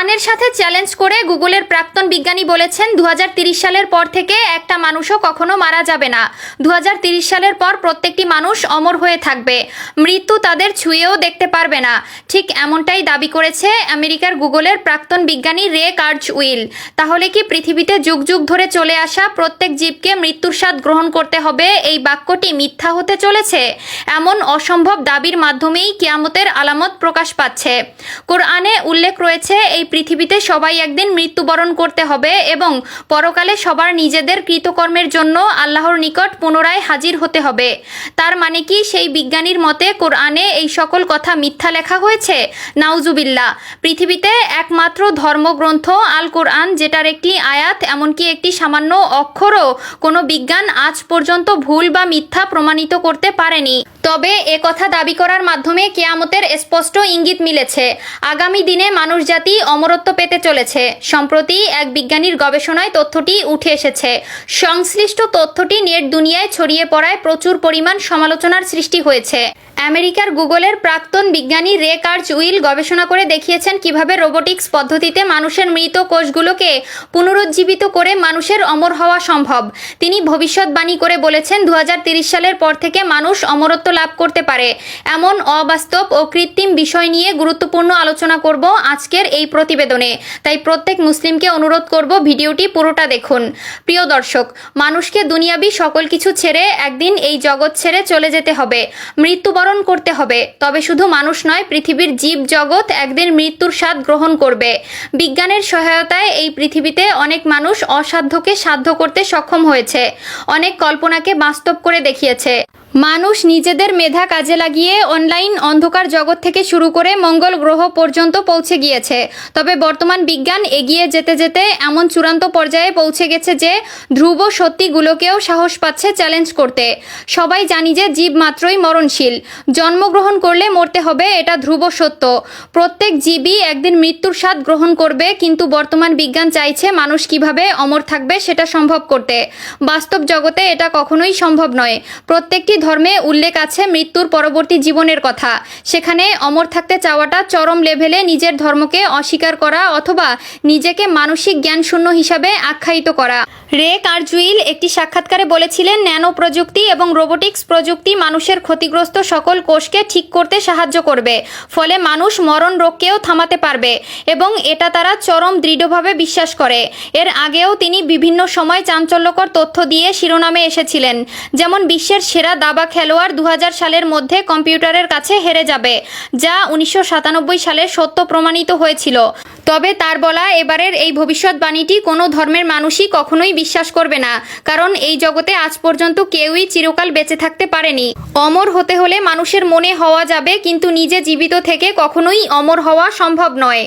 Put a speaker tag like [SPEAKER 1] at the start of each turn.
[SPEAKER 1] কোরআনের সাথে চ্যালেঞ্জ করে গুগলের প্রাক্তন বিজ্ঞানী বলেছেন 2030 সালের পর থেকে একটা মানুষও কখনো মারা যাবে না। 2030 সালের পর প্রত্যেকটি মানুষ অমর হয়ে থাকবে, মৃত্যু তাদের ছুঁয়েও দেখতে পারবে না। ঠিক এমনটাই দাবি করেছে আমেরিকার গুগলের প্রাক্তন বিজ্ঞানী রে কার্জউইল। তাহলে কি পৃথিবীতে যুগ যুগ ধরে চলে আসা প্রত্যেক জীবকে মৃত্যুর স্বাদ গ্রহণ করতে হবে, এই বাক্যটি মিথ্যা হতে চলেছে? এমন অসম্ভব দাবির মাধ্যমেই কিয়ামতের আলামত প্রকাশ পাচ্ছে। কোরআনে উল্লেখ রয়েছে এই পৃথিবীতে সবাই একদিন মৃত্যুবরণ করতে হবে এবং পরকালে সবার নিজেদের কৃতকর্মের জন্য আল্লাহর নিকট পুনরায় হাজির হতে হবে। তার মানে কি সেই বিজ্ঞানীর মতে কোরআনে এই সকল কথা মিথ্যা লেখা হয়েছে? নাউজুবিল্লাহ। পৃথিবীতে একমাত্র ধর্মগ্রন্থ আল কোরআন, যেটার একটি আয়াত এমনকি একটি সামান্য অক্ষরও কোনো বিজ্ঞান আজ পর্যন্ত ভুল বা মিথ্যা প্রমাণিত করতে পারেনি। তবে কথা দাবি করার মাধ্যমে কিয়ামতের স্পষ্ট ইঙ্গিত মিলেছে। আগামী দিনে মানুষ জাতি অমরত্ব পেতে চলেছে। সম্প্রতি এক বিজ্ঞানীর গবেষণায় তথ্যটি উঠে এসেছে। সংশ্লিষ্ট তথ্যটি নেট দুনিয়ায় ছড়িয়ে পড়ায় প্রচুর পরিমাণ সমালোচনার সৃষ্টি হয়েছে। আমেরিকার গুগলের প্রাক্তন বিজ্ঞানী রে কার্জউইল গবেষণা করে দেখিয়েছেন কিভাবে রোবোটিক্স পদ্ধতিতে মানুষের মৃত কোষগুলোকে পুনরুজ্জীবিত করে মানুষের অমর হওয়া সম্ভব। তিনি ভবিষ্যৎবাণী করে বলেছেন 2030 সালের পর থেকে মানুষ অমরত্ব লাভ করতে পারে। এমন অবাস্তব ও কৃত্রিম বিষয় নিয়ে গুরুত্বপূর্ণ আলোচনা করব আজকের এই প্রতিবেদনে। তাই প্রত্যেক মুসলিমকে অনুরোধ করব ভিডিওটি পুরোটা দেখুন। প্রিয় দর্শক, মানুষকে দুনিয়াবি সকল কিছু ছেড়ে একদিন এই জগৎ ছেড়ে চলে যেতে হবে, মৃত্যুবরণ করতে হবে। তবে শুধু মানুষ নয়, পৃথিবীর জীব জগৎ একদিন মৃত্যুর স্বাদ গ্রহণ করবে। বিজ্ঞানের সহায়তায় এই পৃথিবীতে অনেক মানুষ অসাধ্যকে সাধ্য করতে সক্ষম হয়েছে, অনেক কল্পনাকে বাস্তব করে দেখিয়েছে। মানুষ নিজেদের মেধা কাজে লাগিয়ে অনলাইন অন্ধকার জগৎ থেকে শুরু করে মঙ্গল গ্রহ পর্যন্ত পৌঁছে গিয়েছে। তবে বর্তমান বিজ্ঞান এগিয়ে যেতে যেতে এমন চূড়ান্ত পর্যায়ে পৌঁছে গেছে যে ধ্রুব সত্যিগুলোকেও সাহস পাচ্ছে চ্যালেঞ্জ করতে। সবাই জানি যে জীব মাত্রই মরণশীল, জন্মগ্রহণ করলে মরতে হবে, এটা ধ্রুব সত্য। প্রত্যেক জীবই একদিন মৃত্যুর স্বাদ গ্রহণ করবে, কিন্তু বর্তমান বিজ্ঞান চাইছে মানুষ কিভাবে অমর থাকবে সেটা সম্ভব করতে। বাস্তব জগতে এটা কখনোই সম্ভব নয়। প্রত্যেকটি ধর্মে উল্লেখ আছে মৃত্যুর পরবর্তী জীবনের কথা। সেখানে অমর থাকতে চাওয়াটা চরম লেভেলে নিজের ধর্মকে অস্বীকার করা অথবা নিজেকে মানসিক জ্ঞানশূন্য হিসাবে আখ্যায়িত করা। রে কার্জউইল একটি সাক্ষাৎকারে বলেছিলেন, ন্যানো প্রযুক্তি এবং রোবোটিক্স প্রযুক্তি মানুষের ক্ষতিগ্রস্ত সকল কোষকে ঠিক করতে সাহায্য করবে, ফলে মানুষ মরণ রোগকেও থামাতে পারবে এবং এটা তারা চরম দৃঢ়ভাবে বিশ্বাস করে। এর আগেও তিনি বিভিন্ন সময় চাঞ্চল্যকর তথ্য দিয়ে শিরোনামে এসেছিলেন, যেমন বিশ্বের সেরা দাবা খেলোয়াড় 2000 সালের মধ্যে কম্পিউটারের কাছে হেরে যাবে, যা 1997 সালে সত্য প্রমাণিত হয়েছিল। তবে তার বলা এবারের এই ভবিষ্যৎবাণীটি কোনো ধর্মের মানুষই কখনোই বিশ্বাস করবে না, কারণ এই জগতে আজ পর্যন্ত কেউই চিরকাল বেঁচে থাকতে পারেনি। অমর হতে হলে মানুষের মনে হওয়া যাবে, কিন্তু নিজে জীবিত থেকে কখনোই অমর হওয়া সম্ভব নয়।